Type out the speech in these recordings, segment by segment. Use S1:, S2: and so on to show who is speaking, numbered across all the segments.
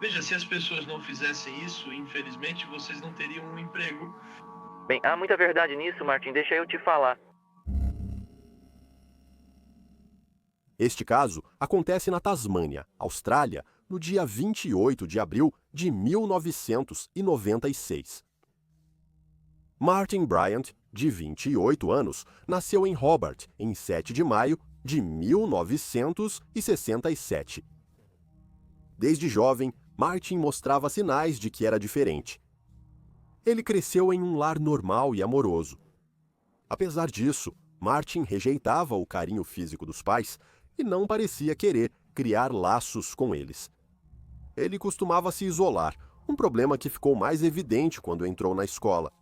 S1: Veja, se as pessoas não fizessem isso, infelizmente vocês não teriam um emprego.
S2: Bem, há muita verdade nisso, Martin. Deixa eu te falar.
S3: Este caso acontece na Tasmânia, Austrália, no dia 28 de abril de 1996. Martin Bryant, de 28 anos, nasceu em Hobart em 7 de maio de 1967. Desde jovem, Martin mostrava sinais de que era diferente. Ele cresceu em um lar normal e amoroso. Apesar disso, Martin rejeitava o carinho físico dos pais e não parecia querer criar laços com eles. Ele costumava se isolar, um problema que ficou mais evidente quando entrou na escola.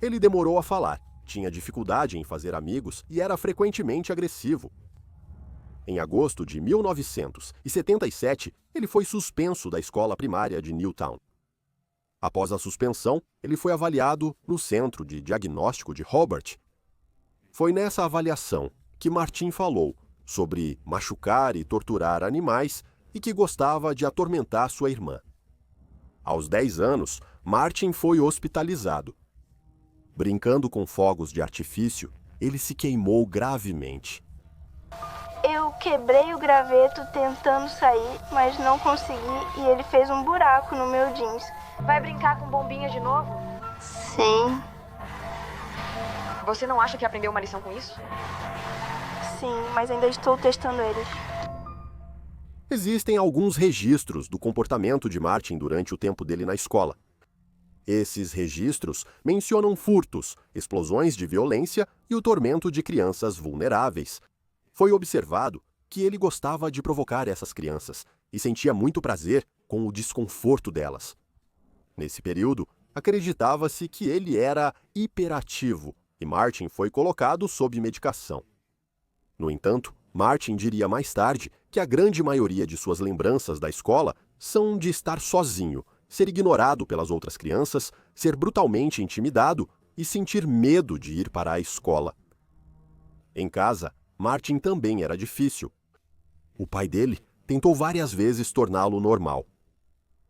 S3: Ele demorou a falar, tinha dificuldade em fazer amigos e era frequentemente agressivo. Em agosto de 1977, ele foi suspenso da escola primária de Newtown. Após a suspensão, ele foi avaliado no Centro de Diagnóstico de Hobart. Foi nessa avaliação que Martin falou sobre machucar e torturar animais e que gostava de atormentar sua irmã. Aos 10 anos, Martin foi hospitalizado. Brincando com fogos de artifício, ele se queimou gravemente.
S4: Eu quebrei o graveto tentando sair, mas não consegui e ele fez um buraco no meu jeans.
S5: Vai brincar com bombinha de novo?
S4: Sim,
S5: Você não acha que aprendeu uma lição com isso?
S4: sim, mas ainda estou testando eles.
S3: Existem alguns registros do comportamento de Martin durante o tempo dele na escola. Esses registros mencionam furtos, explosões de violência e o tormento de crianças vulneráveis. Foi observado que ele gostava de provocar essas crianças e sentia muito prazer com o desconforto delas. Nesse período, acreditava-se que ele era hiperativo e Martin foi colocado sob medicação. No entanto, Martin diria mais tarde que a grande maioria de suas lembranças da escola são de estar sozinho, ser ignorado pelas outras crianças, ser brutalmente intimidado e sentir medo de ir para a escola. Em casa, Martin também era difícil. O pai dele tentou várias vezes torná-lo normal.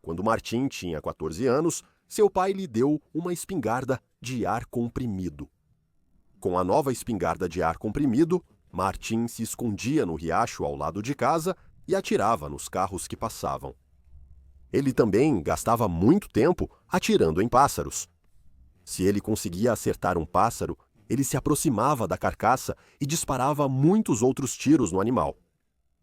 S3: Quando Martin tinha 14 anos, seu pai lhe deu uma espingarda de ar comprimido. Com a nova espingarda de ar comprimido, Martin se escondia no riacho ao lado de casa e atirava nos carros que passavam. Ele também gastava muito tempo atirando em pássaros. Se ele conseguia acertar um pássaro, ele se aproximava da carcaça e disparava muitos outros tiros no animal.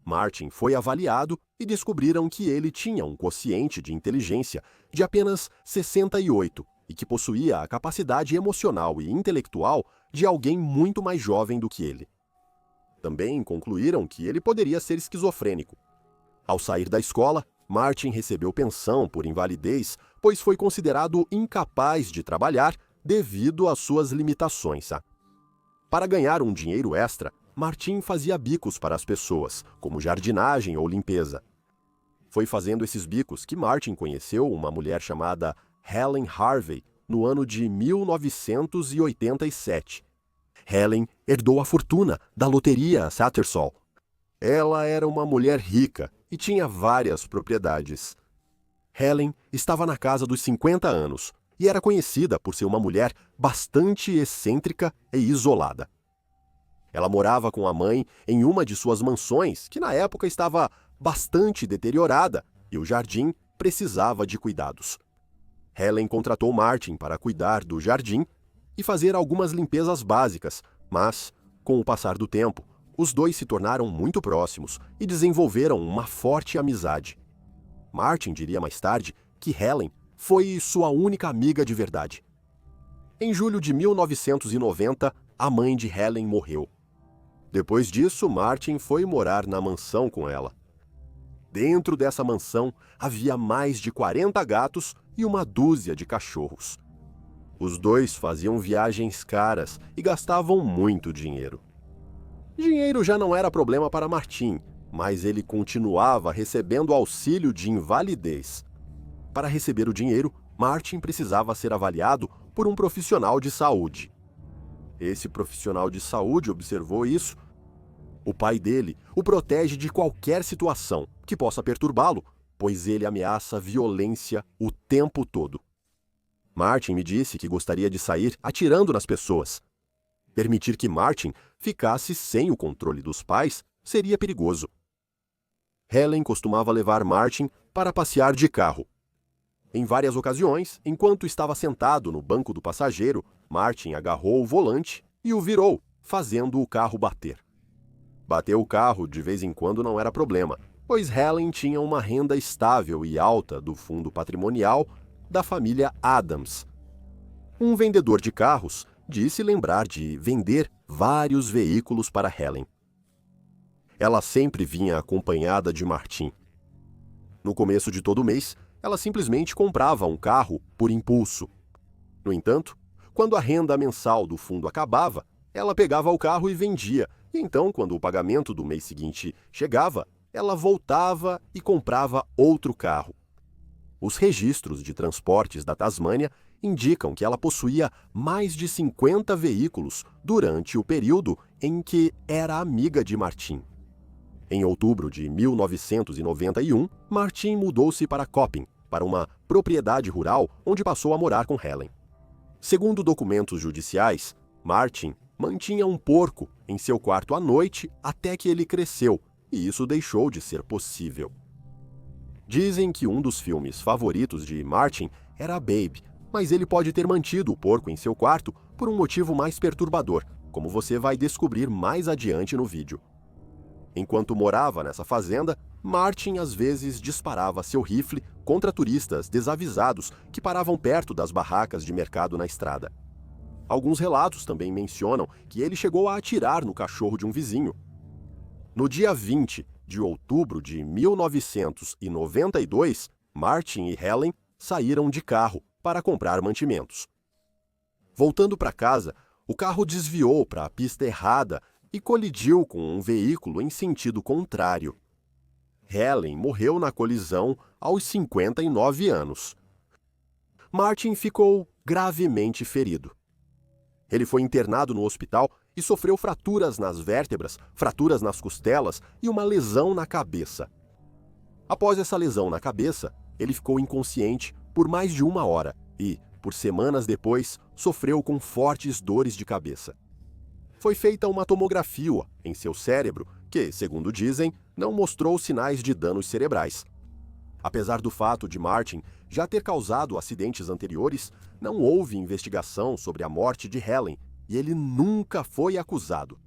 S3: Martin foi avaliado e descobriram que ele tinha um quociente de inteligência de apenas 68 e que possuía a capacidade emocional e intelectual de alguém muito mais jovem do que ele. Também concluíram que ele poderia ser esquizofrênico. Ao sair da escola, Martin recebeu pensão por invalidez, pois foi considerado incapaz de trabalhar devido às suas limitações. Para ganhar um dinheiro extra, Martin fazia bicos para as pessoas, como jardinagem ou limpeza. Foi fazendo esses bicos que Martin conheceu uma mulher chamada Helen Harvey no ano de 1987. Helen herdou a fortuna da loteria Tattersall. Ela era uma mulher rica e tinha várias propriedades. Helen estava na casa dos 50 anos e era conhecida por ser uma mulher bastante excêntrica e isolada. Ela morava com a mãe em uma de suas mansões, que na época estava bastante deteriorada e o jardim precisava de cuidados. Helen contratou Martin para cuidar do jardim e fazer algumas limpezas básicas, mas, com o passar do tempo, os dois se tornaram muito próximos e desenvolveram uma forte amizade. Martin diria mais tarde que Helen foi sua única amiga de verdade. Em julho de 1990, a mãe de Helen morreu. Depois disso, Martin foi morar na mansão com ela. Dentro dessa mansão havia mais de 40 gatos e uma dúzia de cachorros. Os dois faziam viagens caras e gastavam muito dinheiro. Dinheiro já não era problema para Martin, mas ele continuava recebendo auxílio de invalidez. Para receber o dinheiro, Martin precisava ser avaliado por um profissional de saúde. Esse profissional de saúde observou isso. O pai dele o protege de qualquer situação que possa perturbá-lo pois ele ameaça violência o tempo todo. Martin me disse que gostaria de sair atirando nas pessoas. Permitir que Martin ficasse sem o controle dos pais seria perigoso. Helen costumava levar Martin para passear de carro. Em várias ocasiões, enquanto estava sentado no banco do passageiro, Martin agarrou o volante e o virou, fazendo o carro bater. Bater o carro de vez em quando não era problema, pois Helen tinha uma renda estável e alta do fundo patrimonial da família Adams. Um vendedor de carros disse lembrar de vender vários veículos para Helen. Ela sempre vinha acompanhada de Martin. No começo de todo mês, ela simplesmente comprava um carro por impulso. No entanto, quando a renda mensal do fundo acabava, ela pegava o carro e vendia. E então, quando o pagamento do mês seguinte chegava, ela voltava e comprava outro carro. Os registros de transportes da Tasmânia indicam que ela possuía mais de 50 veículos durante o período em que era amiga de Martin. Em outubro de 1991, Martin mudou-se para Copping, para uma propriedade rural onde passou a morar com Helen. Segundo documentos judiciais, Martin mantinha um porco em seu quarto à noite até que ele cresceu, e isso deixou de ser possível. Dizem que um dos filmes favoritos de Martin era Babe, mas ele pode ter mantido o porco em seu quarto por um motivo mais perturbador, como você vai descobrir mais adiante no vídeo. Enquanto morava nessa fazenda, Martin às vezes disparava seu rifle contra turistas desavisados que paravam perto das barracas de mercado na estrada. Alguns relatos também mencionam que ele chegou a atirar no cachorro de um vizinho. No dia 20 de outubro de 1992, Martin e Helen saíram de carro para comprar mantimentos. Voltando para casa, o carro desviou para a pista errada e colidiu com um veículo em sentido contrário. Helen morreu na colisão aos 59 anos. Martin ficou gravemente ferido. Ele foi internado no hospital e sofreu fraturas nas vértebras, fraturas nas costelas e uma lesão na cabeça. Após essa lesão na cabeça, ele ficou inconsciente por mais de 1 hora e, por semanas depois, sofreu com fortes dores de cabeça. Foi feita uma tomografia em seu cérebro que, segundo dizem, não mostrou sinais de danos cerebrais. Apesar do fato de Martin já ter causado acidentes anteriores, não houve investigação sobre a morte de Helen e ele nunca foi acusado.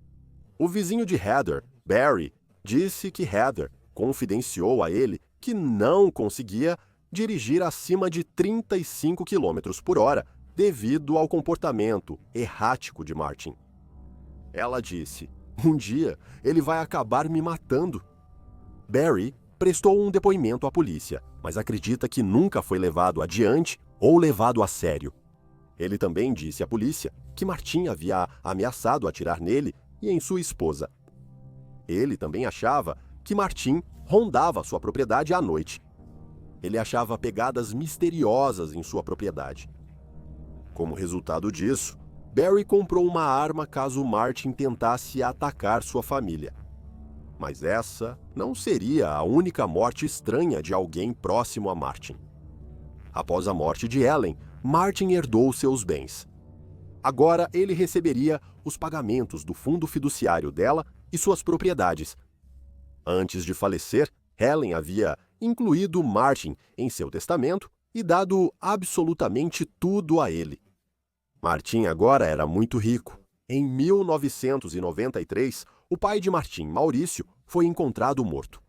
S3: O vizinho de Heather, Barry, disse que Heather confidenciou a ele que não conseguia dirigir acima de 35 km por hora devido ao comportamento errático de Martin. Ela disse: "Um dia ele vai acabar me matando." Barry prestou um depoimento à polícia, mas acredita que nunca foi levado adiante ou levado a sério. Ele também disse à polícia que Martin havia ameaçado atirar nele e em sua esposa. Ele também achava que Martin rondava sua propriedade à noite. Ele achava pegadas misteriosas em sua propriedade. Como resultado disso, Barry comprou uma arma caso Martin tentasse atacar sua família. Mas essa não seria a única morte estranha de alguém próximo a Martin. Após a morte de Helen, Martin herdou seus bens. Agora ele receberia os pagamentos do fundo fiduciário dela e suas propriedades. Antes de falecer, Helen havia incluído Martin em seu testamento e dado absolutamente tudo a ele. Martin agora era muito rico. Em 1993, o pai de Martin, Maurício, foi encontrado morto.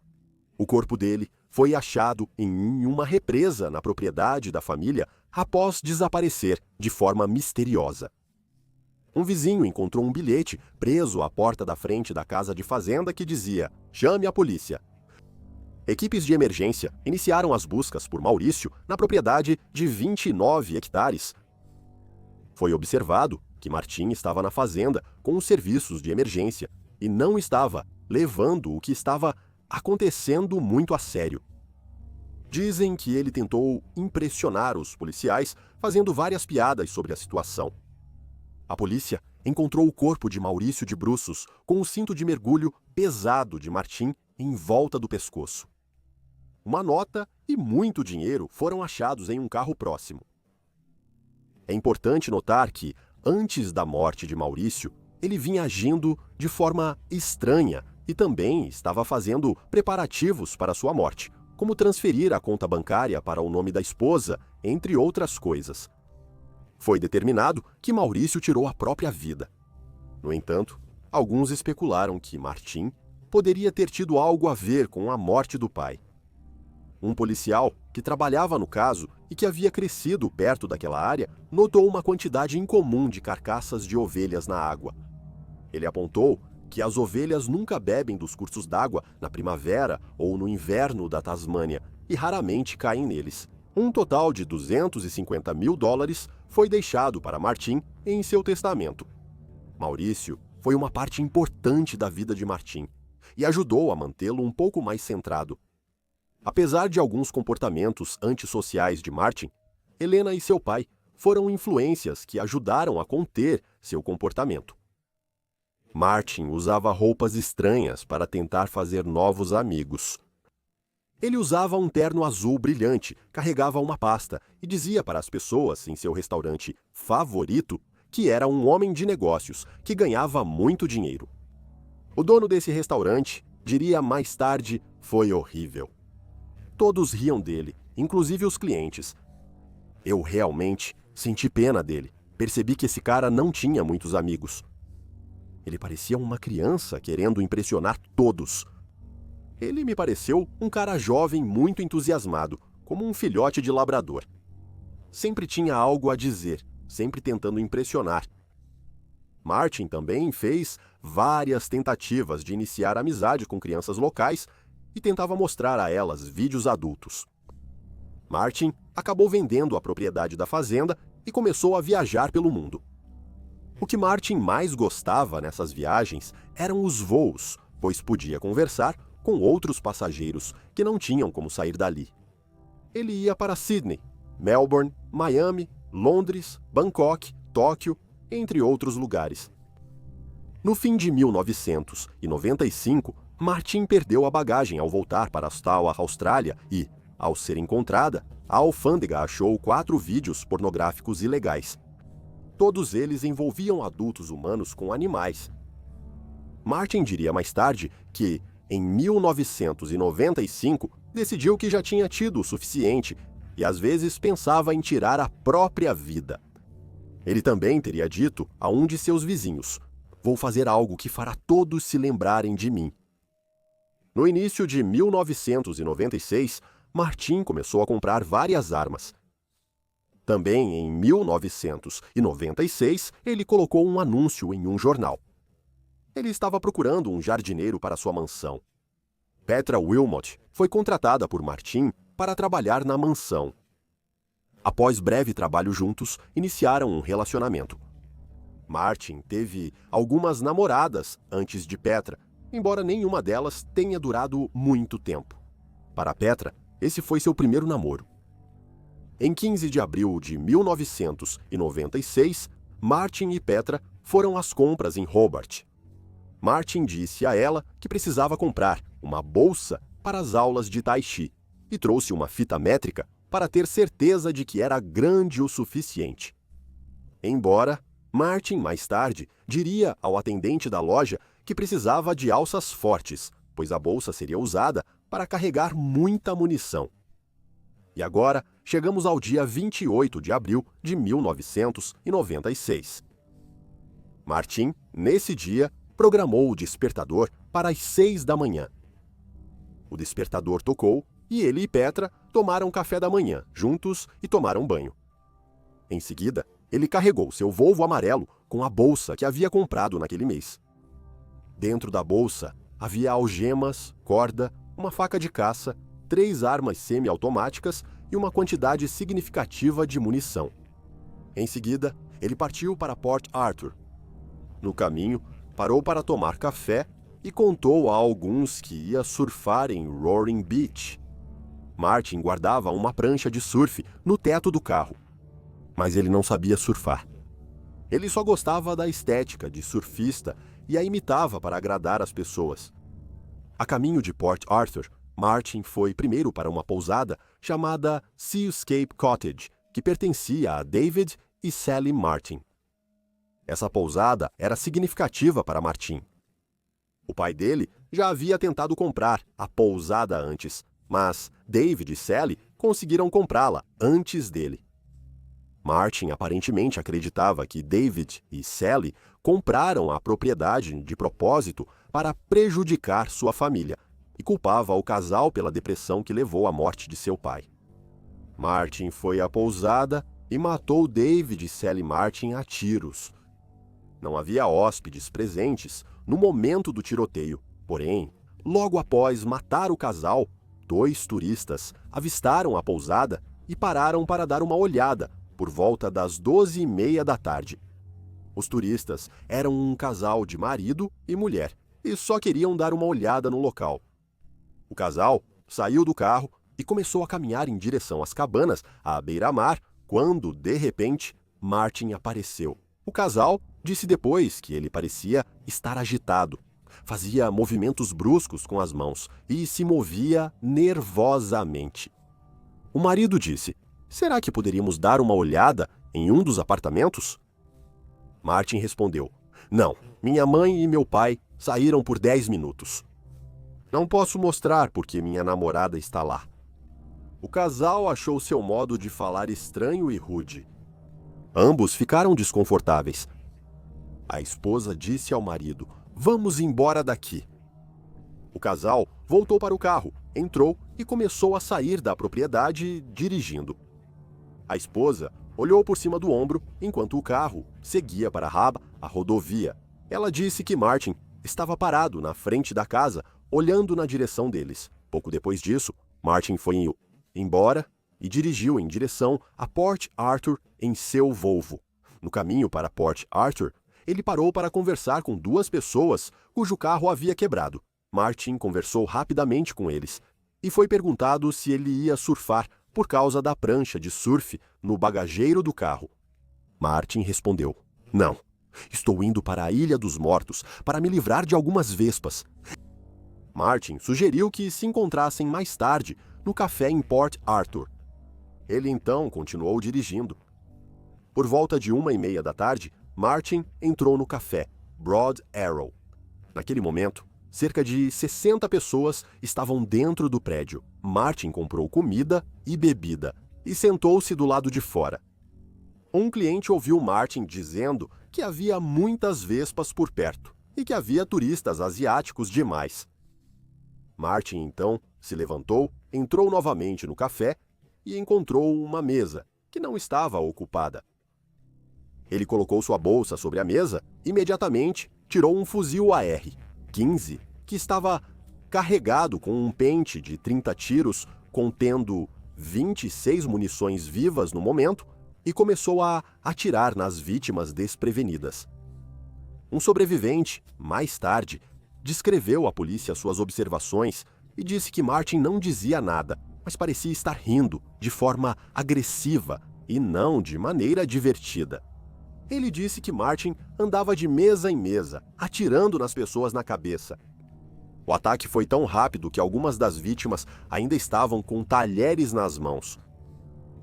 S3: O corpo dele foi achado em uma represa na propriedade da família após desaparecer de forma misteriosa. Um vizinho encontrou um bilhete preso à porta da frente da casa de fazenda que dizia: "Chame a polícia." Equipes de emergência iniciaram as buscas por Maurício na propriedade de 29 hectares. Foi observado que Martin estava na fazenda com os serviços de emergência e não estava levando o que estava acontecendo muito a sério. Dizem que ele tentou impressionar os policiais fazendo várias piadas sobre a situação. A polícia encontrou o corpo de Maurício de bruços com o cinto de mergulho pesado de Martin em volta do pescoço. uma nota e muito dinheiro foram achados em um carro próximo. É importante notar que, antes da morte de Maurício, ele vinha agindo de forma estranha e também estava fazendo preparativos para sua morte, como transferir a conta bancária para o nome da esposa, entre outras coisas. Foi determinado que Maurício tirou a própria vida. No entanto, alguns especularam que Martim poderia ter tido algo a ver com a morte do pai. Um policial que trabalhava no caso e que havia crescido perto daquela área notou uma quantidade incomum de carcaças de ovelhas na água. Ele apontou que as ovelhas nunca bebem dos cursos d'água na primavera ou no inverno da Tasmânia e raramente caem neles. Um total de $250 mil foi deixado para Martim em seu testamento. Maurício foi uma parte importante da vida de Martim e ajudou a mantê-lo um pouco mais centrado. Apesar de alguns comportamentos antissociais de Martin, Helena e seu pai foram influências que ajudaram a conter seu comportamento. Martin usava roupas estranhas para tentar fazer novos amigos. Ele usava um terno azul brilhante, carregava uma pasta e dizia para as pessoas em seu restaurante favorito que era um homem de negócios que ganhava muito dinheiro. O dono desse restaurante diria mais tarde: foi horrível. Todos riam dele, inclusive os clientes. Eu realmente senti pena dele. Percebi que esse cara não tinha muitos amigos. Ele parecia uma criança querendo impressionar todos. Ele me pareceu um cara jovem muito entusiasmado, como um filhote de labrador. Sempre tinha algo a dizer, sempre tentando impressionar. Martin também fez várias tentativas de iniciar amizade com crianças locais e tentava mostrar a elas vídeos adultos. Martin acabou vendendo a propriedade da fazenda e começou a viajar pelo mundo. O que Martin mais gostava nessas viagens eram os voos, pois podia conversar com outros passageiros que não tinham como sair dali. Ele ia para Sydney, Melbourne, Miami, Londres, Bangkok, Tóquio, entre outros lugares. No fim de 1995, Martin perdeu a bagagem ao voltar para a Austrália e, ao ser encontrada, a alfândega achou 4 vídeos pornográficos ilegais. Todos eles envolviam adultos humanos com animais. Martin diria mais tarde que, em 1995, decidiu que já tinha tido o suficiente e às vezes pensava em tirar a própria vida. Ele também teria dito a um de seus vizinhos: "Vou fazer algo que fará todos se lembrarem de mim." No início de 1996, Martin começou a comprar várias armas. Também em 1996, ele colocou um anúncio em um jornal. Ele estava procurando um jardineiro para sua mansão. Petra Wilmot foi contratada por Martin para trabalhar na mansão. Após breve trabalho juntos, iniciaram um relacionamento. Martin teve algumas namoradas antes de Petra, embora nenhuma delas tenha durado muito tempo. Para Petra, esse foi seu primeiro namoro. Em 15 de abril de 1996, Martin e Petra foram às compras em Hobart. Martin disse a ela que precisava comprar uma bolsa para as aulas de Tai Chi e trouxe uma fita métrica para ter certeza de que era grande o suficiente. Embora Martin, mais tarde, diria ao atendente da loja que precisava de alças fortes, pois a bolsa seria usada para carregar muita munição. E agora, chegamos ao dia 28 de abril de 1996. Martin, nesse dia, programou o despertador para as 6 da manhã. O despertador tocou e ele e Petra tomaram café da manhã, juntos, e tomaram banho. Em seguida, ele carregou seu Volvo amarelo com a bolsa que havia comprado naquele mês. Dentro da bolsa havia algemas, corda, uma faca de caça, 3 armas semiautomáticas e uma quantidade significativa de munição. Em seguida, ele partiu para Port Arthur. No caminho, parou para tomar café e contou a alguns que ia surfar em Roaring Beach. Martin guardava uma prancha de surf no teto do carro, mas ele não sabia surfar. Ele só gostava da estética de surfista e a imitava para agradar as pessoas. A caminho de Port Arthur, Martin foi primeiro para uma pousada chamada Seascape Cottage, que pertencia a David e Sally Martin. Essa pousada era significativa para Martin. O pai dele já havia tentado comprar a pousada antes, mas David e Sally conseguiram comprá-la antes dele. Martin aparentemente acreditava que David e Sally compraram a propriedade de propósito para prejudicar sua família e culpava o casal pela depressão que levou à morte de seu pai. Martin foi à pousada e matou David e Sally Martin a tiros. Não havia hóspedes presentes no momento do tiroteio, porém, logo após matar o casal, 2 turistas avistaram a pousada e pararam para dar uma olhada por volta das 12h30 da tarde. Os turistas eram um casal de marido e mulher e só queriam dar uma olhada no local. O casal saiu do carro e começou a caminhar em direção às cabanas à beira-mar quando, de repente, Martin apareceu. O casal disse depois que ele parecia estar agitado. Fazia movimentos bruscos com as mãos e se movia nervosamente. O marido disse: "Será que poderíamos dar uma olhada em um dos apartamentos?" Martin respondeu: "Não, minha mãe e meu pai saíram por 10 minutos. Não posso mostrar porque minha namorada está lá." O casal achou seu modo de falar estranho e rude. Ambos ficaram desconfortáveis. A esposa disse ao marido: "Vamos embora daqui." O casal voltou para o carro, entrou e começou a sair da propriedade dirigindo. A esposa olhou por cima do ombro enquanto o carro seguia para a rodovia. Ela disse que Martin estava parado na frente da casa, olhando na direção deles. Pouco depois disso, Martin foi embora e dirigiu em direção a Port Arthur em seu Volvo. No caminho para Port Arthur, ele parou para conversar com 2 pessoas cujo carro havia quebrado. Martin conversou rapidamente com eles e foi perguntado se ele ia surfar por causa da prancha de surf no bagageiro do carro. Martin respondeu: "Não, estou indo para a Ilha dos Mortos para me livrar de algumas vespas." Martin sugeriu que se encontrassem mais tarde no café em Port Arthur. Ele então continuou dirigindo. Por volta de 1h30 da tarde, Martin entrou no café Broad Arrow. Naquele momento, cerca de 60 pessoas estavam dentro do prédio. Martin comprou comida e bebida e sentou-se do lado de fora. Um cliente ouviu Martin dizendo que havia muitas vespas por perto e que havia turistas asiáticos demais. Martin então se levantou, entrou novamente no café e encontrou uma mesa que não estava ocupada. Ele colocou sua bolsa sobre a mesa e imediatamente tirou um fuzil AR-15 que estava carregado com um pente de 30 tiros contendo 26 munições vivas no momento e começou a atirar nas vítimas desprevenidas. Um sobrevivente, mais tarde, descreveu à polícia suas observações e disse que Martin não dizia nada, mas parecia estar rindo de forma agressiva e não de maneira divertida. Ele disse que Martin andava de mesa em mesa, atirando nas pessoas na cabeça. O ataque foi tão rápido que algumas das vítimas ainda estavam com talheres nas mãos.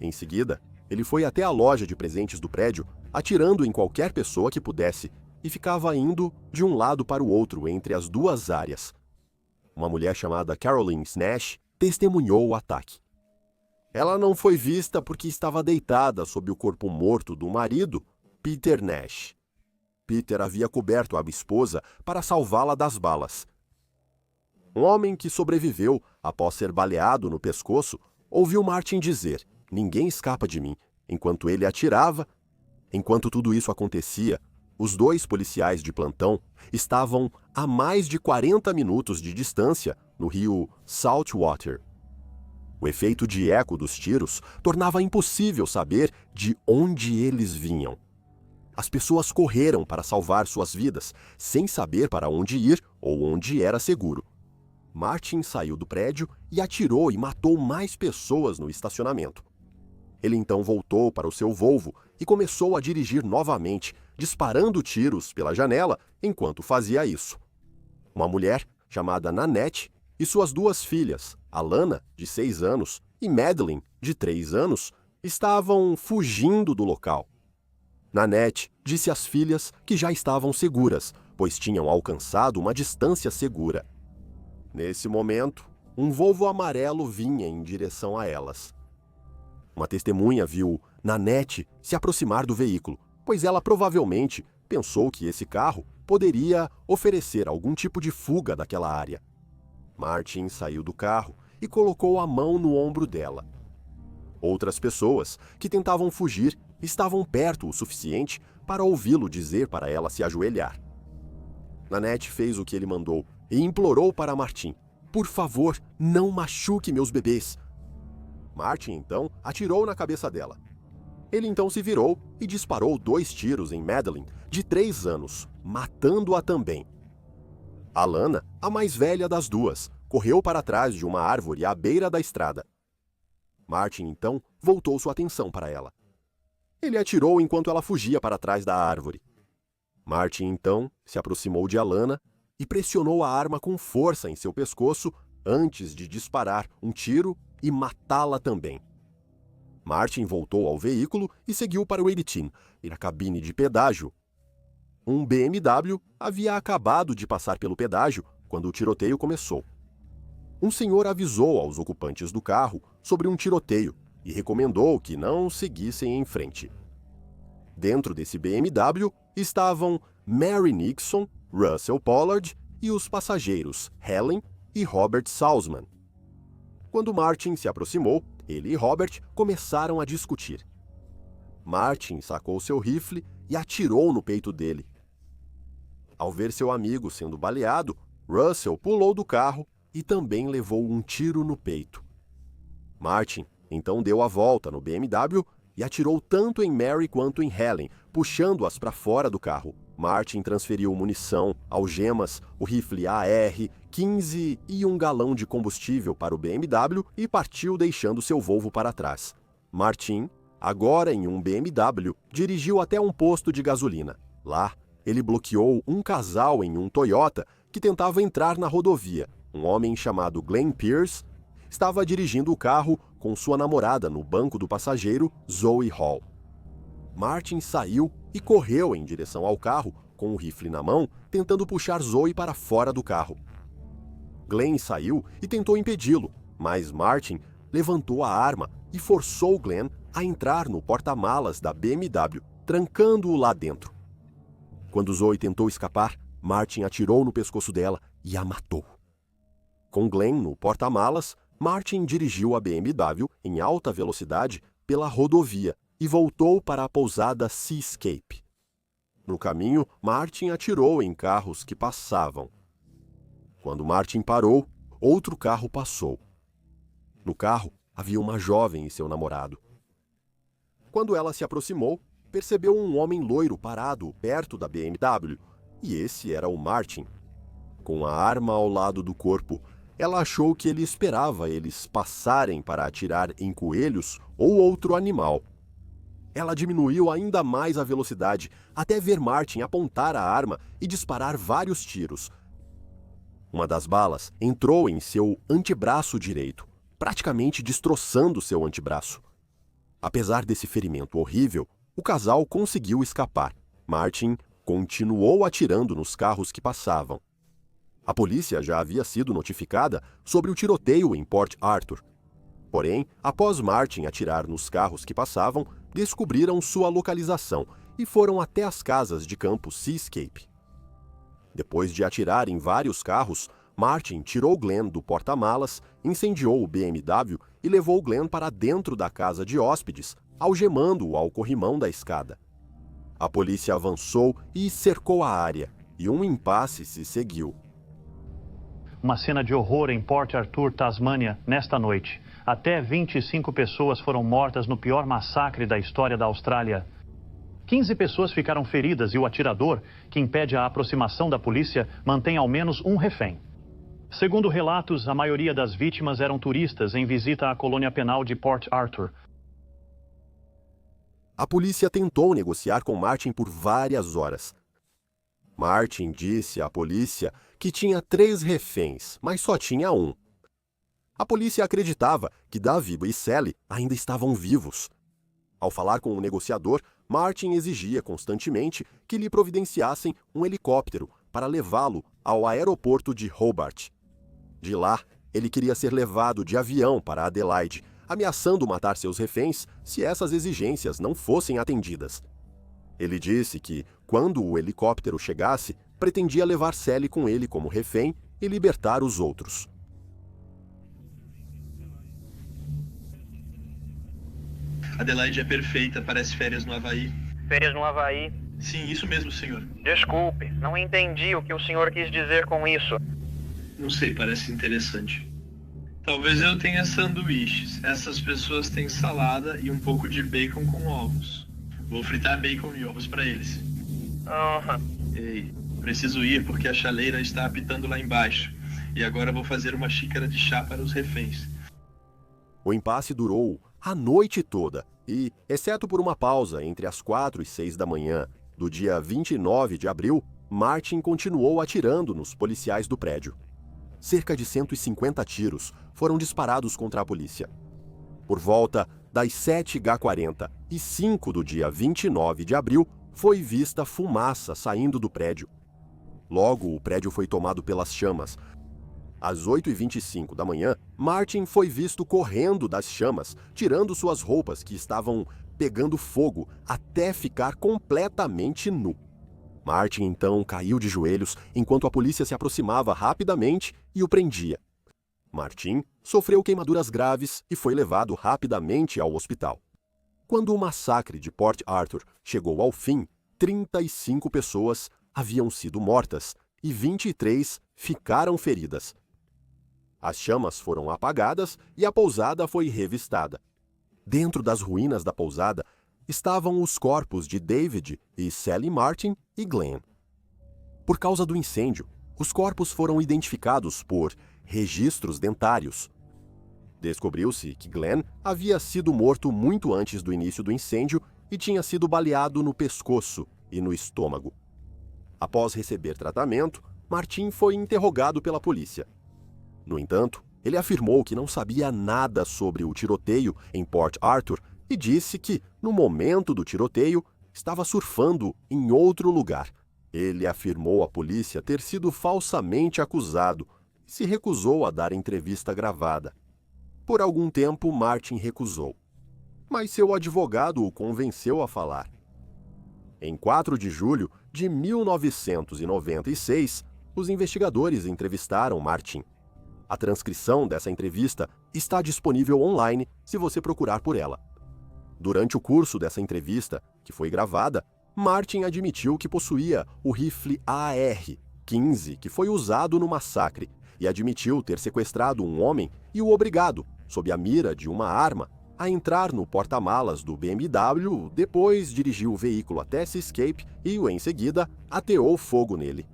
S3: Em seguida, ele foi até a loja de presentes do prédio, atirando em qualquer pessoa que pudesse, e ficava indo de um lado para o outro entre as 2 áreas. Uma mulher chamada Caroline Nash testemunhou o ataque. Ela não foi vista porque estava deitada sob o corpo morto do marido, Peter Nash. Peter havia coberto a esposa para salvá-la das balas. Um homem que sobreviveu após ser baleado no pescoço ouviu Martin dizer: "Ninguém escapa de mim." Enquanto ele atirava, enquanto tudo isso acontecia, os 2 policiais de plantão estavam a mais de 40 minutos de distância no rio Saltwater. O efeito de eco dos tiros tornava impossível saber de onde eles vinham. As pessoas correram para salvar suas vidas, sem saber para onde ir ou onde era seguro. Martin saiu do prédio e atirou e matou mais pessoas no estacionamento. Ele então voltou para o seu Volvo e começou a dirigir novamente, disparando tiros pela janela enquanto fazia isso. Uma mulher chamada Nanette e suas 2 filhas, Alana, de 6 anos, e Madeline, de 3 anos, estavam fugindo do local. Nanette disse às filhas que já estavam seguras, pois tinham alcançado uma distância segura. Nesse momento, um Volvo amarelo vinha em direção a elas. Uma testemunha viu Nanette se aproximar do veículo, pois ela provavelmente pensou que esse carro poderia oferecer algum tipo de fuga daquela área. Martin saiu do carro e colocou a mão no ombro dela. Outras pessoas que tentavam fugir estavam perto o suficiente para ouvi-lo dizer para ela se ajoelhar. Nanette fez o que ele mandou e implorou para Martin: "Por favor, não machuque meus bebês." Martin, então, atirou na cabeça dela. Ele então se virou e disparou 2 tiros em Madeline, de 3 anos, matando-a também. Alana, a mais velha das duas, correu para trás de uma árvore à beira da estrada. Martin, então, voltou sua atenção para ela. Ele atirou enquanto ela fugia para trás da árvore. Martin, então, se aproximou de Alana e pressionou a arma com força em seu pescoço antes de disparar um tiro e matá-la também. Martin voltou ao veículo e seguiu para o 18 e na cabine de pedágio. Um BMW havia acabado de passar pelo pedágio quando o tiroteio começou. Um senhor avisou aos ocupantes do carro sobre um tiroteio e recomendou que não seguissem em frente. Dentro desse BMW estavam Mary Nixon, Russell Pollard e os passageiros Helen e Robert Salzman. Quando Martin se aproximou, ele e Robert começaram a discutir. Martin sacou seu rifle e atirou no peito dele. Ao ver seu amigo sendo baleado, Russell pulou do carro e também levou um tiro no peito. Martin então deu a volta no BMW e atirou tanto em Mary quanto em Helen, puxando-as para fora do carro. Martin transferiu munição, algemas, o rifle AR-15 e um galão de combustível para o BMW e partiu deixando seu Volvo para trás. Martin, agora em um BMW, dirigiu até um posto de gasolina. Lá, ele bloqueou um casal em um Toyota que tentava entrar na rodovia. Um homem chamado Glenn Pierce estava dirigindo o carro com sua namorada no banco do passageiro, Zoe Hall. Martin saiu e correu em direção ao carro, com o rifle na mão, tentando puxar Zoe para fora do carro. Glenn saiu e tentou impedi-lo, mas Martin levantou a arma e forçou Glenn a entrar no porta-malas da BMW, trancando-o lá dentro. Quando Zoe tentou escapar, Martin atirou no pescoço dela e a matou. Com Glenn no porta-malas, Martin dirigiu a BMW em alta velocidade pela rodovia e voltou para a pousada Seascape. No caminho, Martin atirou em carros que passavam. Quando Martin parou, outro carro passou. No carro, havia uma jovem e seu namorado. Quando ela se aproximou, percebeu um homem loiro parado perto da BMW, e esse era o Martin. Com a arma ao lado do corpo, ela achou que ele esperava eles passarem para atirar em coelhos ou outro animal. Ela diminuiu ainda mais a velocidade até ver Martin apontar a arma e disparar vários tiros. Uma das balas entrou em seu antebraço direito, praticamente destroçando seu antebraço. Apesar desse ferimento horrível, o casal conseguiu escapar. Martin continuou atirando nos carros que passavam. A polícia já havia sido notificada sobre o tiroteio em Port Arthur. Porém, após Martin atirar nos carros que passavam, descobriram sua localização e foram até as casas de campo Seascape. Depois de atirar em vários carros, Martin tirou Glenn do porta-malas, incendiou o BMW e levou Glenn para dentro da casa de hóspedes, algemando-o ao corrimão da escada. A polícia avançou e cercou a área, e um impasse se seguiu.
S6: Uma cena de horror em Port Arthur, Tasmânia, nesta noite. Até 25 pessoas foram mortas no pior massacre da história da Austrália. 15 pessoas ficaram feridas e o atirador, que impede a aproximação da polícia, mantém ao menos um refém. Segundo relatos, a maioria das vítimas eram turistas em visita à colônia penal de Port Arthur.
S3: A polícia tentou negociar com Martin por várias horas. Martin disse à polícia que tinha 3 reféns, mas só tinha um. A polícia acreditava que Davi e Sally ainda estavam vivos. Ao falar com o negociador, Martin exigia constantemente que lhe providenciassem um helicóptero para levá-lo ao aeroporto de Hobart. De lá, ele queria ser levado de avião para Adelaide, ameaçando matar seus reféns se essas exigências não fossem atendidas. Ele disse que, quando o helicóptero chegasse, pretendia levar Sally com ele como refém e libertar os outros.
S1: Adelaide é perfeita, parece férias no Havaí.
S2: Férias no Havaí.
S1: Sim, isso mesmo, senhor.
S2: Desculpe, não entendi o que o senhor quis dizer com isso.
S1: Não sei, parece interessante. Talvez eu tenha sanduíches. Essas pessoas têm salada e um pouco de bacon com ovos. Vou fritar bacon e ovos para eles. Ei, preciso ir porque a chaleira está apitando lá embaixo. E agora vou fazer uma xícara de chá para os reféns.
S3: O impasse durou a noite toda e, exceto por uma pausa entre as 4 e 6 da manhã do dia 29 de abril, Martin continuou atirando nos policiais do prédio. Cerca de 150 tiros foram disparados contra a polícia. Por volta das 7h40 e 5 do dia 29 de abril, foi vista fumaça saindo do prédio. Logo, o prédio foi tomado pelas chamas. Às 8h25 da manhã, Martin foi visto correndo das chamas, tirando suas roupas que estavam pegando fogo até ficar completamente nu. Martin então caiu de joelhos enquanto a polícia se aproximava rapidamente e o prendia. Martin sofreu queimaduras graves e foi levado rapidamente ao hospital. Quando o massacre de Port Arthur chegou ao fim, 35 pessoas haviam sido mortas e 23 ficaram feridas. As chamas foram apagadas e a pousada foi revistada. Dentro das ruínas da pousada estavam os corpos de David e Sally Martin e Glenn. Por causa do incêndio, os corpos foram identificados por registros dentários. Descobriu-se que Glenn havia sido morto muito antes do início do incêndio e tinha sido baleado no pescoço e no estômago. Após receber tratamento, Martin foi interrogado pela polícia. No entanto, ele afirmou que não sabia nada sobre o tiroteio em Port Arthur e disse que, no momento do tiroteio, estava surfando em outro lugar. Ele afirmou à polícia ter sido falsamente acusado e se recusou a dar entrevista gravada. Por algum tempo, Martin recusou, mas seu advogado o convenceu a falar. Em 4 de julho de 1996, os investigadores entrevistaram Martin. A transcrição dessa entrevista está disponível online se você procurar por ela. Durante o curso dessa entrevista, que foi gravada, Martin admitiu que possuía o rifle AR-15 que foi usado no massacre e admitiu ter sequestrado um homem e o obrigado, sob a mira de uma arma, a entrar no porta-malas do BMW, depois dirigiu o veículo até Seascape e, em seguida, ateou fogo nele.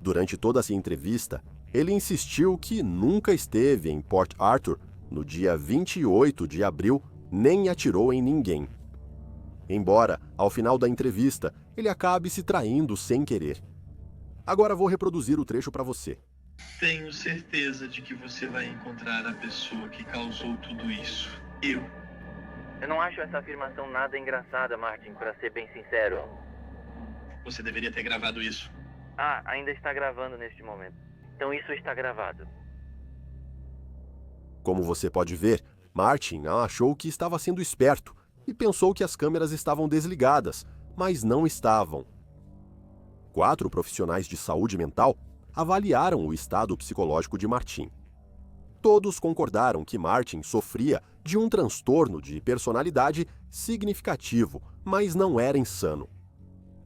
S3: Durante toda essa entrevista, ele insistiu que nunca esteve em Port Arthur no dia 28 de abril, nem atirou em ninguém. Embora, ao final da entrevista, ele acabe se traindo sem querer. Agora vou reproduzir o trecho para você.
S1: Tenho certeza de que você vai encontrar a pessoa que causou tudo isso. Eu
S2: não acho essa afirmação nada engraçada, Martin, para ser bem sincero.
S1: Você deveria ter gravado isso.
S2: Ainda está gravando neste momento. Então isso está gravado.
S3: Como você pode ver, Martin achou que estava sendo esperto e pensou que as câmeras estavam desligadas, mas não estavam. 4 profissionais de saúde mental avaliaram o estado psicológico de Martin. Todos concordaram que Martin sofria de um transtorno de personalidade significativo, mas não era insano.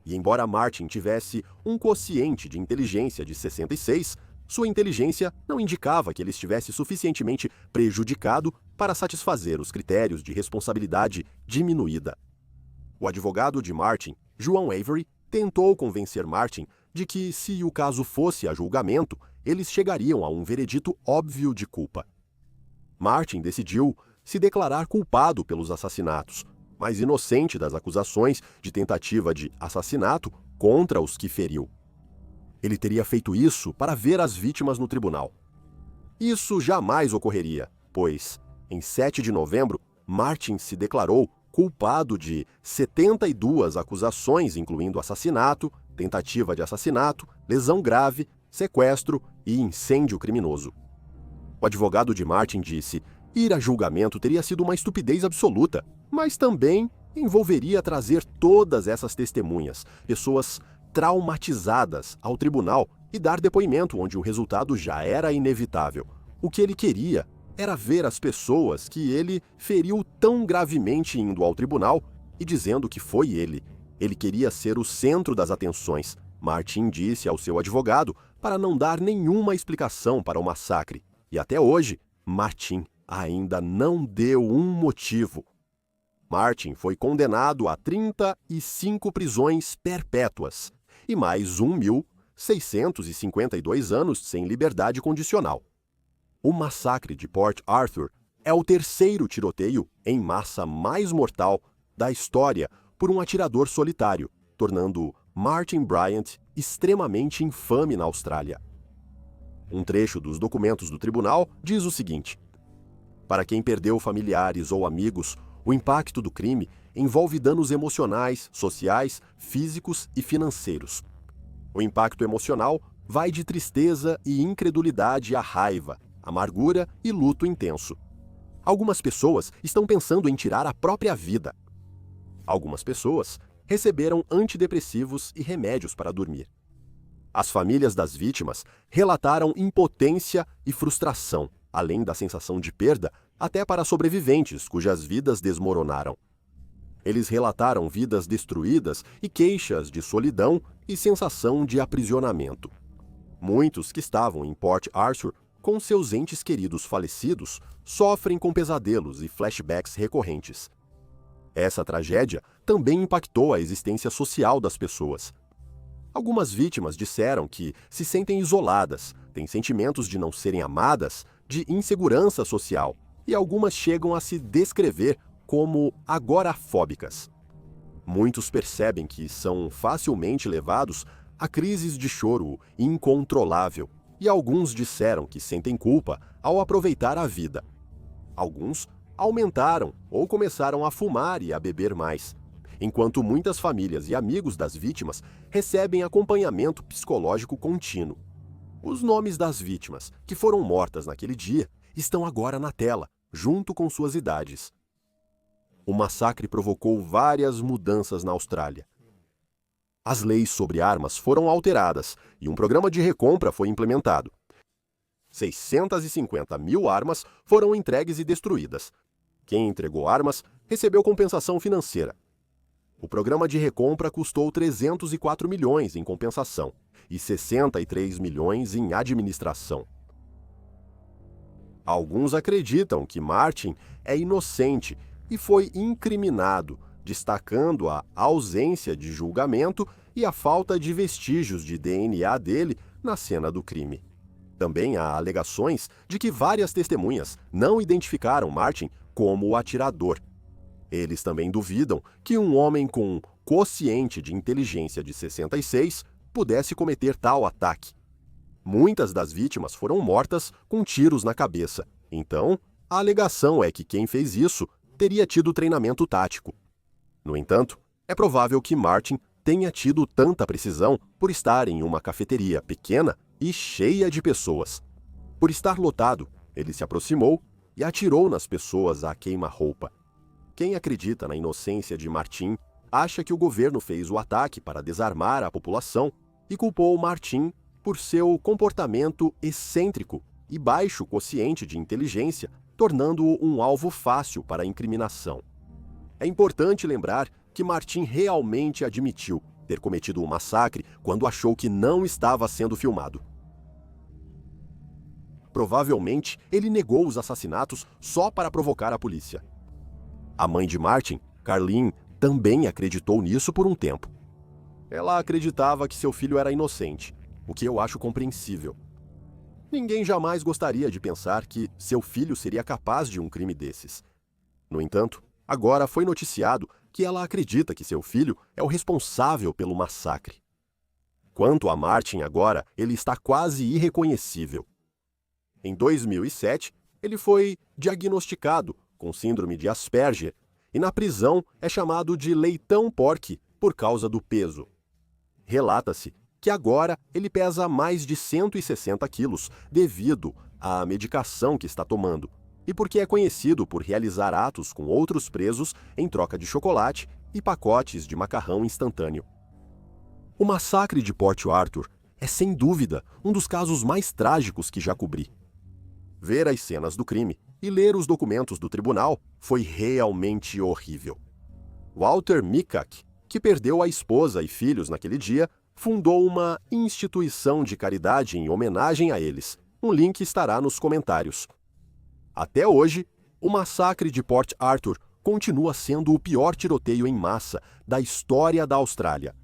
S3: E embora Martin tivesse um quociente de inteligência de 66, sua inteligência não indicava que ele estivesse suficientemente prejudicado para satisfazer os critérios de responsabilidade diminuída. O advogado de Martin, João Avery, tentou convencer Martin de que, se o caso fosse a julgamento, eles chegariam a um veredito óbvio de culpa. Martin decidiu se declarar culpado pelos assassinatos, mas inocente das acusações de tentativa de assassinato contra os que feriu. Ele teria feito isso para ver as vítimas no tribunal. Isso jamais ocorreria, pois, em 7 de novembro, Martin se declarou culpado de 72 acusações, incluindo assassinato, tentativa de assassinato, lesão grave, sequestro e incêndio criminoso. O advogado de Martin disse: ir a julgamento teria sido uma estupidez absoluta, mas também envolveria trazer todas essas testemunhas, pessoas traumatizadas, ao tribunal e dar depoimento onde o resultado já era inevitável. O que ele queria era ver as pessoas que ele feriu tão gravemente indo ao tribunal e dizendo que foi ele. Ele queria ser o centro das atenções, Martin disse ao seu advogado, para não dar nenhuma explicação para o massacre. E até hoje, Martin ainda não deu um motivo. Martin foi condenado a 35 prisões perpétuas e mais 1.652 anos sem liberdade condicional. O massacre de Port Arthur é o terceiro tiroteio em massa mais mortal da história por um atirador solitário, tornando Martin Bryant extremamente infame na Austrália. Um trecho dos documentos do tribunal diz o seguinte: para quem perdeu familiares ou amigos, o impacto do crime envolve danos emocionais, sociais, físicos e financeiros. O impacto emocional vai de tristeza e incredulidade a raiva, amargura e luto intenso. Algumas pessoas estão pensando em tirar a própria vida. Algumas pessoas receberam antidepressivos e remédios para dormir. As famílias das vítimas relataram impotência e frustração, além da sensação de perda, até para sobreviventes cujas vidas desmoronaram. Eles relataram vidas destruídas e queixas de solidão e sensação de aprisionamento. Muitos que estavam em Port Arthur com seus entes queridos falecidos sofrem com pesadelos e flashbacks recorrentes. Essa tragédia também impactou a existência social das pessoas. Algumas vítimas disseram que se sentem isoladas, têm sentimentos de não serem amadas, de insegurança social, e algumas chegam a se descrever como agorafóbicas. Muitos percebem que são facilmente levados a crises de choro incontrolável, e alguns disseram que sentem culpa ao aproveitar a vida. Alguns aumentaram ou começaram a fumar e a beber mais, enquanto muitas famílias e amigos das vítimas recebem acompanhamento psicológico contínuo. Os nomes das vítimas que foram mortas naquele dia estão agora na tela, junto com suas idades. O massacre provocou várias mudanças na Austrália. As leis sobre armas foram alteradas e um programa de recompra foi implementado. 650 mil armas foram entregues e destruídas. Quem entregou armas recebeu compensação financeira. O programa de recompra custou 304 milhões em compensação e 63 milhões em administração. Alguns acreditam que Martin é inocente e foi incriminado, destacando a ausência de julgamento e a falta de vestígios de DNA dele na cena do crime. Também há alegações de que várias testemunhas não identificaram Martin como o atirador. Eles também duvidam que um homem com quociente de inteligência de 66 pudesse cometer tal ataque. Muitas das vítimas foram mortas com tiros na cabeça. Então, a alegação é que quem fez isso teria tido treinamento tático. No entanto, é provável que Martin tenha tido tanta precisão por estar em uma cafeteria pequena e cheia de pessoas. Por estar lotado, ele se aproximou e atirou nas pessoas a queima-roupa. Quem acredita na inocência de Martin acha que o governo fez o ataque para desarmar a população e culpou Martin por seu comportamento excêntrico e baixo quociente de inteligência, tornando-o um alvo fácil para a incriminação. É importante lembrar que Martin realmente admitiu ter cometido um massacre quando achou que não estava sendo filmado. Provavelmente, ele negou os assassinatos só para provocar a polícia. A mãe de Martin, Carleen, também acreditou nisso por um tempo. Ela acreditava que seu filho era inocente, o que eu acho compreensível. Ninguém jamais gostaria de pensar que seu filho seria capaz de um crime desses. No entanto, agora foi noticiado que ela acredita que seu filho é o responsável pelo massacre. Quanto a Martin agora, ele está quase irreconhecível. Em 2007, ele foi diagnosticado com síndrome de Asperger e na prisão é chamado de leitão porky por causa do peso. Relata-se que agora ele pesa mais de 160 quilos devido à medicação que está tomando e porque é conhecido por realizar atos com outros presos em troca de chocolate e pacotes de macarrão instantâneo. O massacre de Port Arthur é, sem dúvida, um dos casos mais trágicos que já cobri. Ver as cenas do crime e ler os documentos do tribunal foi realmente horrível. Walter Mikac, que perdeu a esposa e filhos naquele dia, fundou uma instituição de caridade em homenagem a eles. Um link estará nos comentários. Até hoje, o massacre de Port Arthur continua sendo o pior tiroteio em massa da história da Austrália.